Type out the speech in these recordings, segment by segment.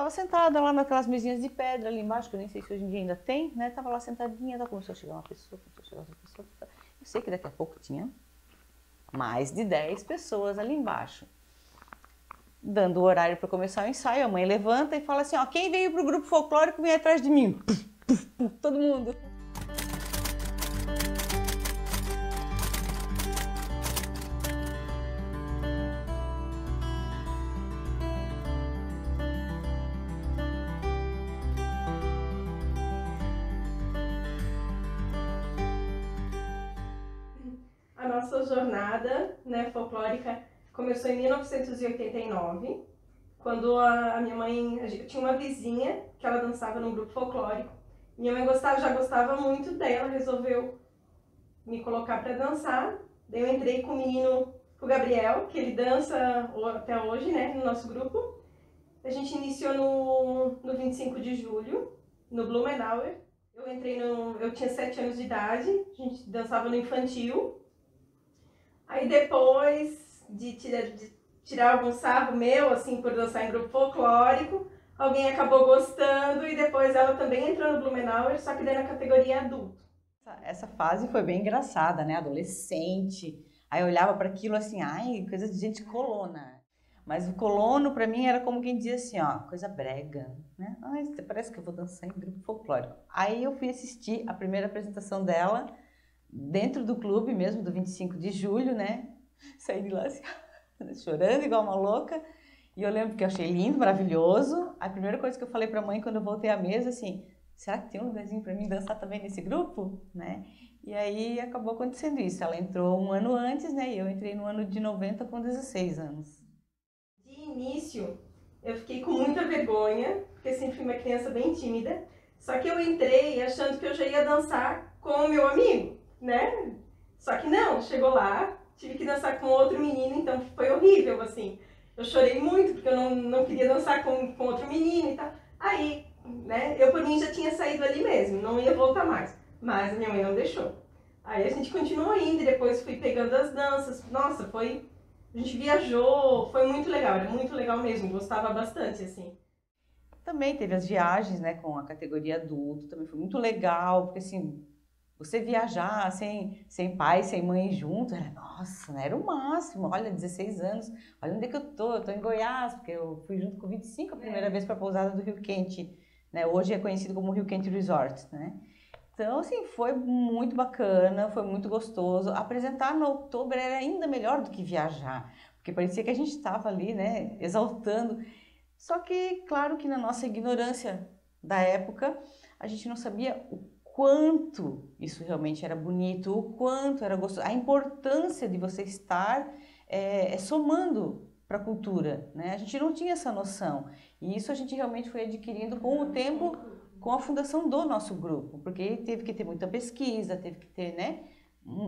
estava sentada lá naquelas mesinhas de pedra ali embaixo, que eu nem sei se hoje em dia ainda tem, né? Tava lá sentadinha, ela começou a chegar uma pessoa, começou a chegar outra pessoa. Eu sei que daqui a pouco tinha mais de 10 pessoas ali embaixo. Dando o horário para começar o ensaio, a mãe levanta e fala assim, ó, quem veio pro grupo folclórico vem atrás de mim. Todo mundo. A nossa jornada, né, folclórica começou em 1989, quando a minha mãe, eu tinha uma vizinha que ela dançava num grupo folclórico. Minha mãe já gostava muito dela, resolveu me colocar para dançar. Daí eu entrei com o menino, com o Gabriel, que ele dança até hoje, né, no nosso grupo. A gente iniciou no 25 de julho, no Blumenauer. Eu tinha 7 anos de idade, a gente dançava no infantil. Aí depois de tirar algum sarro meu, assim, por dançar em grupo folclórico, alguém acabou gostando e depois ela também entrou no Blumenauer, só que daí na categoria adulto. Essa fase foi bem engraçada, né? Adolescente. Aí eu olhava para aquilo assim, ai, coisa de gente colona. Mas o colono para mim era como quem dizia assim, ó, coisa brega, né? Ai, parece que eu vou dançar em grupo folclórico. Aí eu fui assistir a primeira apresentação dela dentro do clube mesmo, do 25 de julho, né? Saí de lá assim, chorando igual uma louca. E eu lembro que eu achei lindo, maravilhoso. A primeira coisa que eu falei para a mãe quando eu voltei à mesa, assim, será que tem um lugarzinho para mim dançar também nesse grupo, né? E aí acabou acontecendo isso. Ela entrou um ano antes, né? E eu entrei no ano de 90 com 16 anos. De início, eu fiquei com muita vergonha, porque sempre fui uma criança bem tímida. Só que eu entrei achando que eu já ia dançar com o meu amigo, né? Só que não, chegou lá, tive que dançar com outro menino, então foi horrível, assim. Eu chorei muito, porque eu não queria dançar com outro menino e tal. Aí, né, eu por mim já tinha saído ali mesmo, não ia voltar mais. Mas a minha mãe não deixou. Aí a gente continuou indo e depois fui pegando as danças. Nossa, a gente viajou, foi muito legal, era muito legal mesmo, gostava bastante, assim. Também teve as viagens, né, com a categoria adulto, também foi muito legal, porque assim, você viajar sem pai, sem mãe junto, era, nossa, né, era o máximo. Olha, 16 anos, olha onde é que eu tô em Goiás, porque eu fui junto com 25 a primeira vez para a pousada do Rio Quente, né, hoje é conhecido como Rio Quente Resort, né. Então, assim, foi muito bacana, foi muito gostoso. Apresentar no outubro era ainda melhor do que viajar, porque parecia que a gente estava ali, né, exaltando. Só que, claro que na nossa ignorância da época, a gente não sabia o quanto isso realmente era bonito, o quanto era gostoso, a importância de você estar somando para a cultura, né? A gente não tinha essa noção. E isso a gente realmente foi adquirindo com o tempo, com a fundação do nosso grupo, porque teve que ter muita pesquisa, teve que ter, né?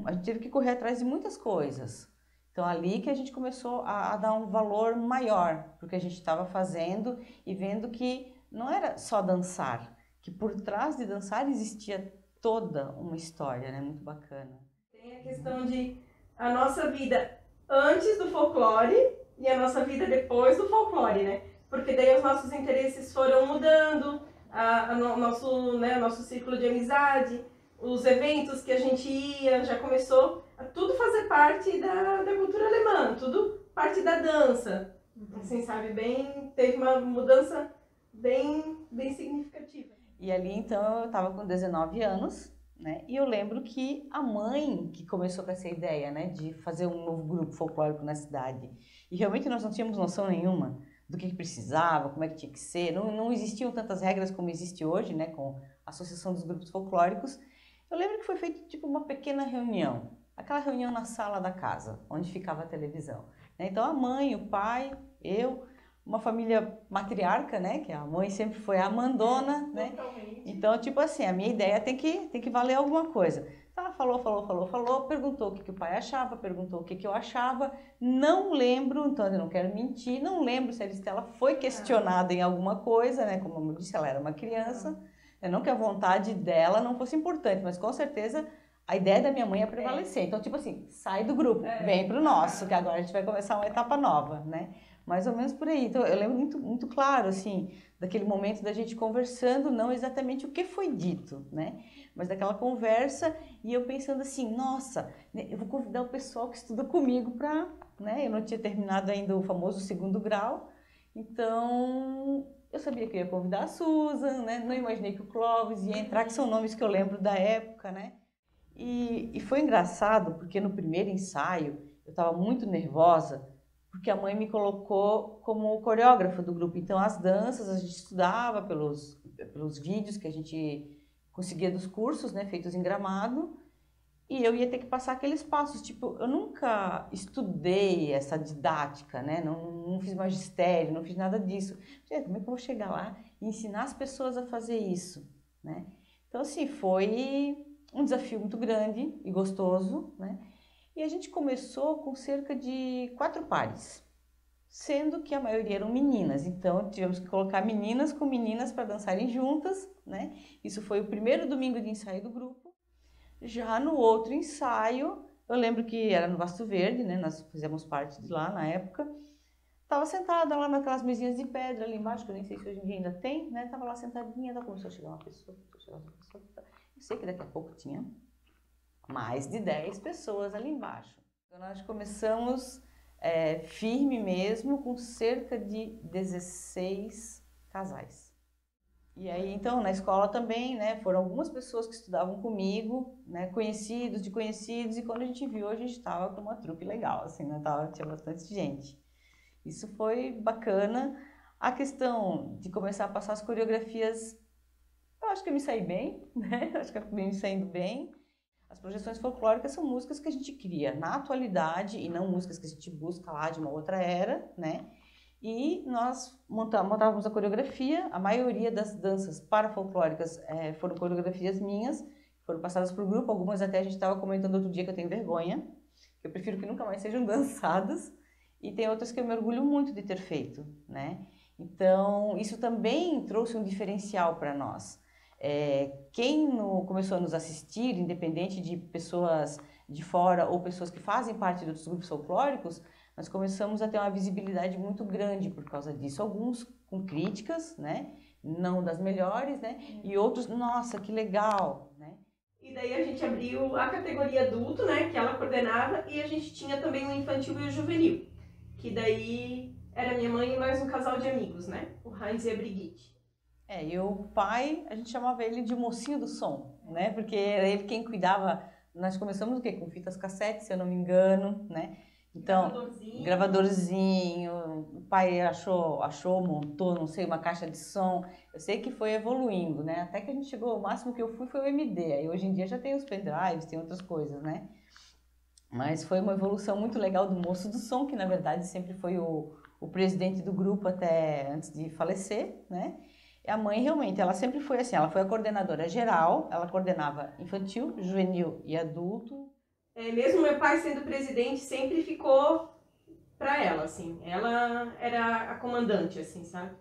A gente teve que correr atrás de muitas coisas. Então, ali que a gente começou a dar um valor maior para o que a gente estava fazendo e vendo que não era só dançar, que por trás de dançar existia toda uma história, né? Muito bacana. Tem a questão de a nossa vida antes do folclore e a nossa vida depois do folclore, né? Porque daí os nossos interesses foram mudando, nosso círculo de amizade, os eventos que a gente ia, já começou a tudo fazer parte da cultura alemã, tudo parte da dança. Assim, sabe, teve uma mudança bem significativa. E ali, então, eu estava com 19 anos, né? E eu lembro que a mãe que começou com essa ideia, né, de fazer um novo grupo folclórico na cidade. E realmente nós não tínhamos noção nenhuma do que precisava, como é que tinha que ser. Não existiam tantas regras como existe hoje, né, com a Associação dos Grupos Folclóricos. Eu lembro que foi feita tipo uma pequena reunião, aquela reunião na sala da casa, onde ficava a televisão. Então a mãe, o pai, eu, uma família matriarca, né, que a mãe sempre foi a mandona, né? Então, tipo assim, a minha ideia tem que valer alguma coisa. Então ela falou, perguntou o que o pai achava, perguntou o que eu achava. Não lembro, então eu não quero mentir, não lembro se a Estela foi questionada em alguma coisa, né? Como eu disse, ela era uma criança. Não que a vontade dela não fosse importante, mas com certeza a ideia da minha mãe ia prevalecer. Então, tipo assim, sai do grupo, vem pro nosso, que agora a gente vai começar uma etapa nova, né? mais ou menos por aí. Então, eu lembro muito, muito claro, assim, daquele momento da gente conversando, não exatamente o que foi dito, né? Mas daquela conversa e eu pensando assim, nossa, né, eu vou convidar o pessoal que estuda comigo para, né? Eu não tinha terminado ainda o famoso 2º grau, então eu sabia que eu ia convidar a Susan, né? Não imaginei que o Clóvis ia entrar, que são nomes que eu lembro da época, né? E foi engraçado, porque no primeiro ensaio eu estava muito nervosa, porque a mãe me colocou como coreógrafa do grupo. Então, as danças a gente estudava pelos vídeos que a gente conseguia dos cursos, né, feitos em Gramado, e eu ia ter que passar aqueles passos. Tipo, eu nunca estudei essa didática, né, não fiz magistério, não fiz nada disso. Gente, como é que eu vou chegar lá e ensinar as pessoas a fazer isso, né? Então, assim, foi um desafio muito grande e gostoso, né? E a gente começou com cerca de 4 pares, sendo que a maioria eram meninas. Então, tivemos que colocar meninas com meninas para dançarem juntas, né? Isso foi o primeiro domingo de ensaio do grupo. Já no outro ensaio, eu lembro que era no Vasto Verde, né? Nós fizemos parte de lá na época. Estava sentada lá naquelas mesinhas de pedra ali embaixo, que eu nem sei se hoje em dia ainda tem, né? Estava lá sentadinha, ela começou a chegar uma pessoa, Eu sei que daqui a pouco tinha mais de 10 pessoas ali embaixo. Então, nós começamos firme mesmo, com cerca de 16 casais. E aí, então, na escola também, né, foram algumas pessoas que estudavam comigo, né, conhecidos de conhecidos, e quando a gente viu, a gente estava com uma trupe legal, assim, né, tinha bastante gente. Isso foi bacana. A questão de começar a passar as coreografias, eu acho que eu me saí bem, né, eu acho que eu acabei me saindo bem. As projeções folclóricas são músicas que a gente cria na atualidade e não músicas que a gente busca lá de uma outra era, né? E nós montávamos a coreografia. A maioria das danças parafolclóricas foram coreografias minhas, foram passadas para o grupo. Algumas até a gente estava comentando outro dia que eu tenho vergonha, que eu prefiro que nunca mais sejam dançadas. E tem outras que eu me orgulho muito de ter feito, né? Então, isso também trouxe um diferencial para nós. Quem começou a nos assistir, independente de pessoas de fora ou pessoas que fazem parte de outros grupos folclóricos, nós começamos a ter uma visibilidade muito grande por causa disso. Alguns com críticas, né? Não das melhores, né? E outros, nossa, que legal, né? E daí a gente abriu a categoria adulto, né? Que ela coordenava, e a gente tinha também o infantil e o juvenil, que daí era minha mãe e mais um casal de amigos, né? O Heinz e a Brigitte. E o pai, a gente chamava ele de mocinho do som, né? Porque era ele quem cuidava. Nós começamos o quê? Com fitas cassete, se eu não me engano, né? Então, gravadorzinho, o pai achou, montou, não sei, uma caixa de som. Eu sei que foi evoluindo, né? Até que a gente chegou, o máximo que eu fui foi o MD. Aí hoje em dia já tem os pendrives, tem outras coisas, né? Mas foi uma evolução muito legal do moço do som, que na verdade sempre foi o presidente do grupo até antes de falecer, né? E a mãe realmente, ela sempre foi assim, ela foi a coordenadora geral, ela coordenava infantil, juvenil e adulto. Mesmo meu pai sendo presidente, sempre ficou pra ela, assim. Ela era a comandante, assim, sabe?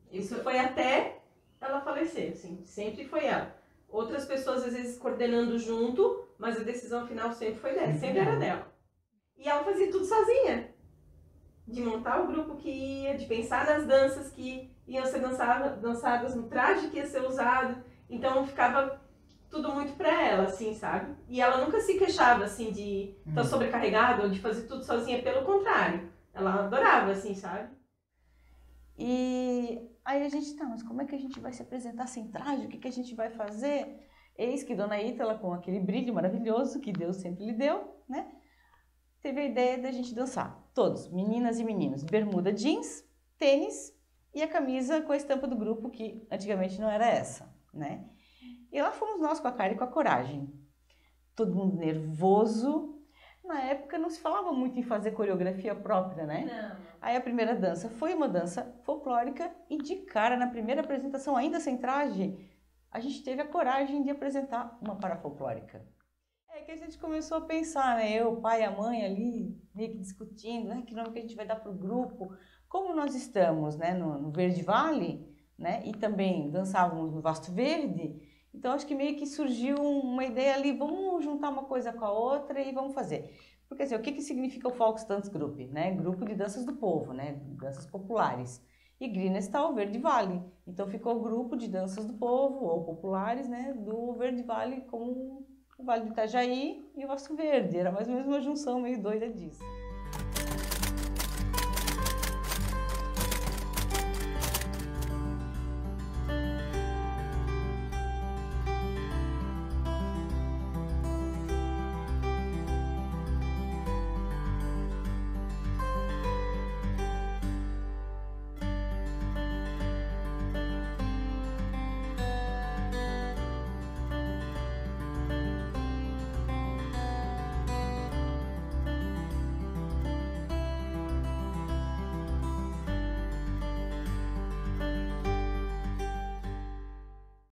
Isso foi até ela falecer, assim. Sempre foi ela. Outras pessoas, às vezes, coordenando junto, mas a decisão final sempre foi dela. Sempre era dela. E ela fazia tudo sozinha. De montar o grupo que ia, de pensar nas danças que iam ser dançadas, no traje que ia ser usado. Então, ficava tudo muito pra ela, assim, sabe? E ela nunca se queixava, assim, de estar sobrecarregada ou de fazer tudo sozinha. Pelo contrário, ela adorava, assim, sabe? E aí a gente, mas como é que a gente vai se apresentar sem traje? O que a gente vai fazer? Eis que Dona Ítala, com aquele brilho maravilhoso que Deus sempre lhe deu, né? Teve a ideia da gente dançar. Todos, meninas e meninos. Bermuda jeans, tênis e a camisa com a estampa do grupo, que antigamente não era essa, né? E lá fomos nós com a cara e com a coragem. Todo mundo nervoso. Na época não se falava muito em fazer coreografia própria, né? Não. Aí a primeira dança foi uma dança folclórica e de cara, na primeira apresentação, ainda sem traje, a gente teve a coragem de apresentar uma parafolclórica. Que a gente começou a pensar, né? Eu, o pai e a mãe ali, meio que discutindo, né? Que nome que a gente vai dar para o grupo. Como nós estamos, né? No Verde Vale, né? E também dançávamos no Vasto Verde. Então, acho que meio que surgiu uma ideia ali, vamos juntar uma coisa com a outra e vamos fazer. Porque assim, o que significa o Volkstanzgruppe, né? Grupo de danças do povo, né? Danças populares. E Grünenthal, Verde Vale. Então ficou o grupo de danças do povo, ou populares, né? Do Verde Vale, como o Vale do Itajaí e o Vasco Verde. Era mais ou menos uma junção meio doida disso.